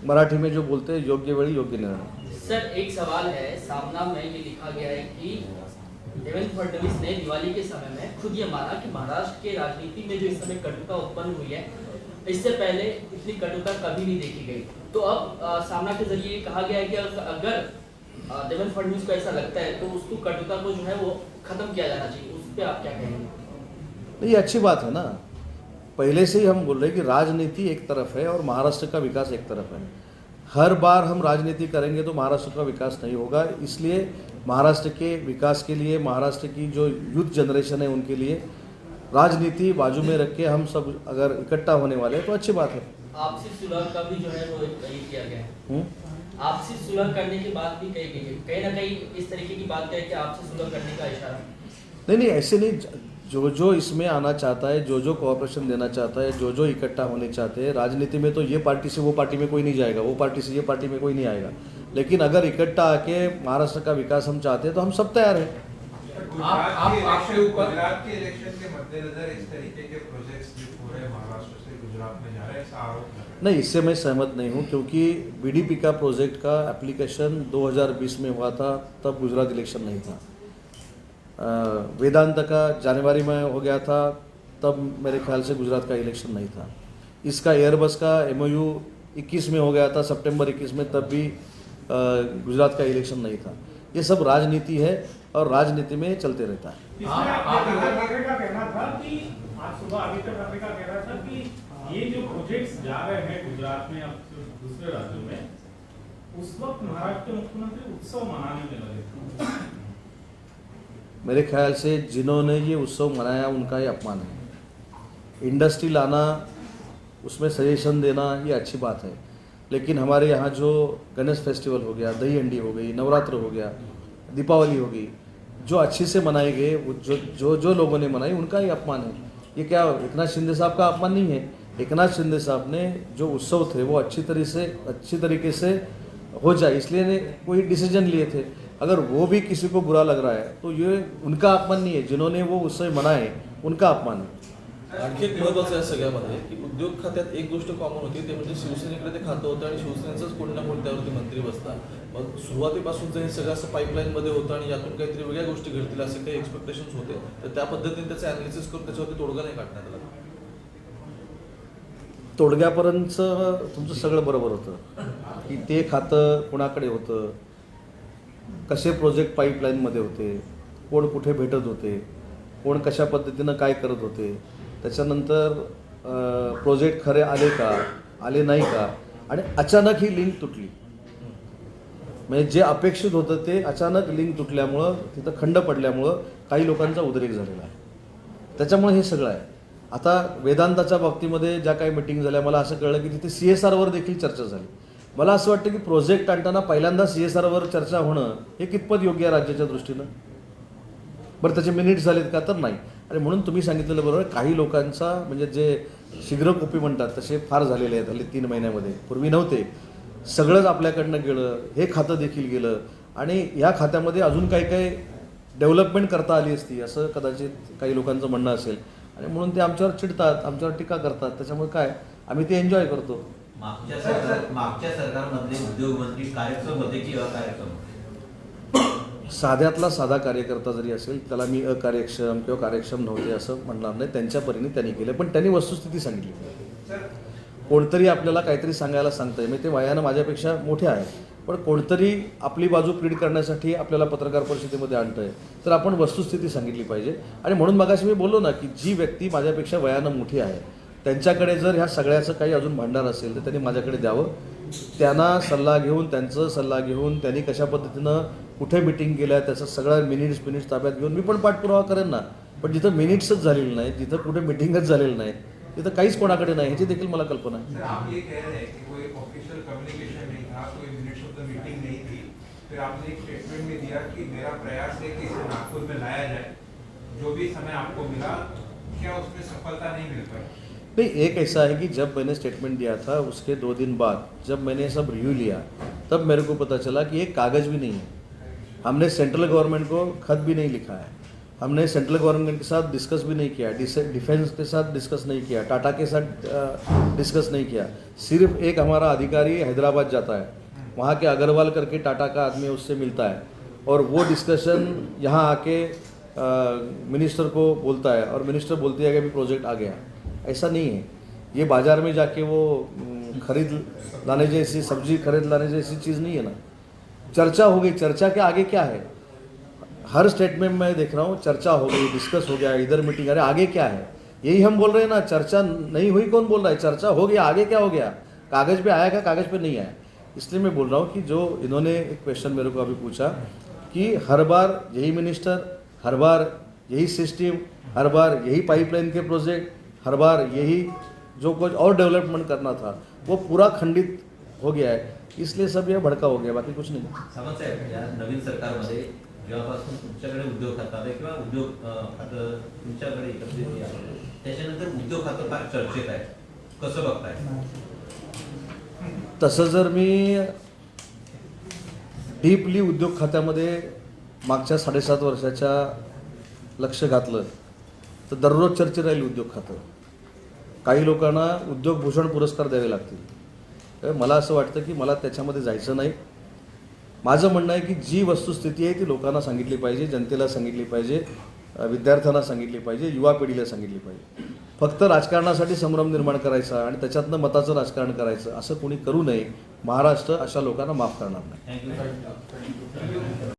[SPEAKER 1] मराठी में जो बोलते हैं योग्य वेळी योग्य निर्णय।
[SPEAKER 10] सर एक सवाल है, सामना में ये लिखा गया है कि देवेंद्र फडणवीस ने दिवाली के समय में खुद ये माना कि महाराष्ट्र के राजनीति में जो इस समय कटुता उत्पन्न हुई है, इससे पहले इतनी कटुता कभी नहीं देखी गई। तो अब सामना के जरिए कहा गया है कि अगर देवेंद्र फडणवीस को ऐसा लगता है तो उसको कटुता को जो है वो खत्म किया जाना चाहिए। उस पर आप क्या कहेंगे?
[SPEAKER 1] ये अच्छी बात है ना। पहले से ही हम बोल रहे हैं कि राजनीति एक तरफ है और महाराष्ट्र का विकास एक तरफ है। हर बार हम राजनीति करेंगे तो महाराष्ट्र का विकास नहीं होगा। इसलिए महाराष्ट्र के विकास के लिए, महाराष्ट्र की जो यूथ जनरेशन है उनके लिए राजनीति बाजू में रख के हम सब अगर इकट्ठा होने वाले हैं तो अच्छी बात है।
[SPEAKER 10] आपसी सुलह का भी जो है वो किया गया है। आपसी सुलह करने की बात भी कही गई है, कहीं ना कहीं इस तरीके की बात है कि आपसी सुलह करने का इशारा।
[SPEAKER 1] नहीं, ऐसे नहीं। जो इसमें आना चाहता है, जो कोऑपरेशन देना चाहता है, जो इकट्ठा होने चाहते हैं, राजनीति में तो ये पार्टी से वो पार्टी में कोई नहीं जाएगा, वो पार्टी से ये पार्टी में कोई नहीं आएगा। लेकिन अगर इकट्ठा आके महाराष्ट्र का विकास हम चाहते हैं तो हम सब तैयार हैं।
[SPEAKER 9] आपके ऊपर
[SPEAKER 11] गुजरात के इलेक्शन के मद्देनजर इस तरीके के प्रोजेक्ट्स जो पूरे महाराष्ट्र से गुजरात में जा रहे हैं, ऐसा आरोप लग रहा है।
[SPEAKER 1] नहीं, इससे मैं सहमत नहीं हूँ क्योंकि बीडीपी का प्रोजेक्ट का एप्लीकेशन 2020 में हुआ था, तब गुजरात इलेक्शन नहीं था। वेदांत का जनवरी में हो गया था, तब मेरे ख्याल से गुजरात का इलेक्शन नहीं था। इसका एयरबस का एमओयू 21 में हो गया था, सितंबर 21 में, तब भी गुजरात का इलेक्शन नहीं था। ये सब राजनीति है और राजनीति में चलते रहता है।
[SPEAKER 12] का कहना था कि आज सुबह आदित्य ठाकरे का कहना था कि ये जो प्रोजेक्ट्स जा रहे हैं गुजरात में या दूसरे राज्यों में, उस वक्त महाराष्ट्र के मुख्यमंत्री उत्सव मनाने में लगे थे।
[SPEAKER 1] मेरे ख्याल से जिन्होंने ये उत्सव मनाया उनका ये अपमान है। इंडस्ट्री लाना, उसमें सजेशन देना ये अच्छी बात है, लेकिन हमारे यहाँ जो गणेश फेस्टिवल हो गया, दही हंडी हो गई, नवरात्र हो गया, दीपावली हो गई, जो अच्छे से मनाए गए, जो लोगों ने मनाई, उनका ही अपमान है। ये क्या एकनाथ शिंदे साहब का अपमान नहीं है। एकनाथ शिंदे साहब ने जो उत्सव थे वो अच्छी तरीके से हो जाए इसलिए ने कोई डिसीजन लिए थे। अगर वो भी किसी को बुरा लग रहा है तो ये उनका अपमान नहीं है, जिन्होंने वो उत्सव मनाए उनका अपमान है।
[SPEAKER 2] आणखी एक महत्त्वाचं आहे सगळ्यामध्ये की उद्योग खात्यात एक गोष्ट कॉमन होती, ते म्हणजे शिवसेनेकडे ते खातं होतं आणि शिवसेनेचंच कोणी ना कोणी त्यावरती मंत्री बसला। मग सुरुवातीपासूनचं हे सगळं असं पाईपलाईनमध्ये होतं आणि यातून काहीतरी वेगळ्या गोष्टी घडतील असे काही एक्सपेक्टेशन्स होते, तर त्या पद्धतीने त्याचं ॲनालिसिस करून त्याच्यावरती तोडगा नाही काढण्यात आला।
[SPEAKER 1] तोडग्यापर्यंतचं तुमचं सगळं बरोबर होतं की ते खातं कोणाकडे होतं, कसे प्रोजेक्ट पाईपलाईनमध्ये होते, कोण कुठे भेटत होते, कोण कशा पद्धतीनं काय करत होते, त्याच्यानंतर प्रोजेक्ट खरे आले का, आले नाही का, आणि अचानक ही लिंक तुटली। म्हणजे जे अपेक्षित होतं ते अचानक लिंक तुटल्यामुळं, तिथं खंड पडल्यामुळं काही लोकांचा उद्रेक झालेला आहे। त्याच्यामुळे हे सगळं आहे। आता वेदांताच्या बाबतीमध्ये ज्या काही मीटिंग झाल्या, मला असं कळलं की तिथे CSRवर देखील चर्चा झाली। मला असं वाटतं की प्रोजेक्ट आणताना पहिल्यांदा CSRवर चर्चा होणं हे कितपत योग्य आहे राज्याच्या दृष्टीनं? बरं त्याचे मिनिट्स झालेत का, तर नाही. आणि म्हणून तुम्ही सांगितलेलं बरोबर, काही लोकांचा म्हणजे जे शीघ्रकोपी म्हणतात तसे फार झालेले आहेत हल्ली 3 महिन्यामध्ये, पूर्वी नव्हते. सगळंच आपल्याकडनं गेलं, हे खातं देखील गेलं आणि ह्या खात्यामध्ये अजून काही काही डेव्हलपमेंट करता आली असती असं कदाचित काही लोकांचं म्हणणं असेल आणि म्हणून ते आमच्यावर चिडतात, आमच्यावर टीका करतात. त्याच्यामुळे काय, आम्ही ते एन्जॉय करतो.
[SPEAKER 13] मागच्या सरकारमधले उद्योगमंत्री कार्यक्षम होते की अकार्यक्षम होते?
[SPEAKER 1] साध्यातला साधा कार्यकर्ता जरी असेल त्याला मी अकार्यक्षम किंवा कार्यक्षम नव्हते असं म्हणणार नाही. त्यांच्या परीने त्यांनी केलं, पण त्यांनी वस्तुस्थिती सांगितली. कोणतरी आपल्याला काहीतरी सांगायला सांगतंय, म्हणजे ते वयानं माझ्यापेक्षा मोठे आहेत, पण कोणतरी आपली बाजू प्लीड करण्यासाठी आपल्याला पत्रकार परिषदेमध्ये आणतंय, तर आपण वस्तुस्थिती सांगितली पाहिजे. आणि म्हणून मगाशी मी बोललो ना की जी व्यक्ती माझ्यापेक्षा वयानं मोठी आहे त्यांच्याकडे जर ह्या सगळ्याचं काही अजून भांडार असेल तर त्यांनी माझ्याकडे द्यावं. त्यांना सल्ला घेऊन, त्यांचं सल्ला घेऊन, त्यांनी कशा पद्धतीनं कुठे मिटिंग केल्या त्याचं सगळं मिनिट्स ताब्यात घेऊन मी पण पाठपुरावा करेन ना. पण जिथं मिनिट्सच झालेलं नाही, जिथं कुठे मिटिंगच झालेलं नाही, तिथं काहीच कोणाकडे नाही, ह्याची देखील मला कल्पना आहे.
[SPEAKER 11] सर, आप ये कह रहे हैं कि कोई ऑफिशियल कम्युनिकेशन नहीं था, कोई मिनट्स ऑफ द मीटिंग नहीं थी, फिर आपने एक स्टेटमेंट में दिया कि मेरा प्रयास है कि इसे नागपुर में लाया जाए, जो भी समय आपको मिला, क्या उसमें सफलता नहीं मिल पाई?
[SPEAKER 1] नहीं, एक ऐसा है कि जब मैंने स्टेटमेंट दिया था उसके 2 दिन बाद जब मैंने सब रिव्यू लिया तब मेरे को पता चला कि एक कागज़ भी नहीं है. हमने सेंट्रल गवर्नमेंट को खत भी नहीं लिखा है, हमने सेंट्रल गवर्नमेंट के साथ डिस्कस भी नहीं किया, डिफेंस के साथ डिस्कस नहीं किया, टाटा के साथ डिस्कस नहीं किया. सिर्फ एक हमारा अधिकारी हैदराबाद जाता है, वहाँ के अग्रवाल करके टाटा का आदमी उससे मिलता है और वो डिस्कशन यहाँ आके मिनिस्टर को बोलता है और मिनिस्टर बोलती है कि अभी प्रोजेक्ट आ गया. ऐसा नहीं है. ये बाज़ार में जाके वो खरीद लाने जैसी, सब्जी खरीद लाने जैसी चीज़ नहीं है ना. चर्चा हो गई, चर्चा के आगे क्या है? हर स्टेट में मैं देख रहा हूँ चर्चा हो गई, डिस्कस हो गया, इधर मीटिंग, अरे आगे क्या है? यही हम बोल रहे हैं ना, चर्चा नहीं हुई कौन बोल रहा है? चर्चा हो गया, आगे क्या हो गया? कागज़ पे आया क्या, कागज़ पे नहीं आया? इसलिए मैं बोल रहा हूँ कि जो इन्होंने एक क्वेश्चन मेरे को अभी पूछा कि हर बार यही मिनिस्टर, हर बार यही सिस्टम, हर बार यही पाइपलाइन के प्रोजेक्ट, हर बार यही जो कुछ और डेवलपमेंट करना था वो पूरा खंडित हो गया है. इसलिए सब ये भड़का हो गया, बाकी कुछ नहीं.
[SPEAKER 13] सामंत साहेब, या नवीन सरकारमध्ये जेव्हापासून तुमच्याकडे उद्योग खातं आलं किंवा उद्योग खातं तुमच्याकडे एकत्रित आलं, त्याच्यानंतर उद्योग खातं फार चर्चेत आहे, कसं बघताय?
[SPEAKER 1] तसं जर मी डीपली उद्योग खात्यामध्ये मागच्या 7.5 वर्षाच्या लक्ष घातलं तर दररोज चर्चेत राहील उद्योग खातं. काही लोकांना उद्योगभूषण पुरस्कार द्यावे लागतील. तर मला असं वाटतं की मला त्याच्यामध्ये जायचं नाही. माझं म्हणणं आहे की जी वस्तुस्थिती आहे ती लोकांना सांगितली पाहिजे, जनतेला सांगितली पाहिजे, विद्यार्थ्यांना सांगितली पाहिजे, युवा पिढीला सांगितली पाहिजे. फक्त राजकारणासाठी संभ्रम निर्माण करायचा आणि त्याच्यातनं मताचं राजकारण करायचं असं कोणी करू नये. महाराष्ट्र अशा लोकांना माफ करणार नाही.
[SPEAKER 13] थँक्यू.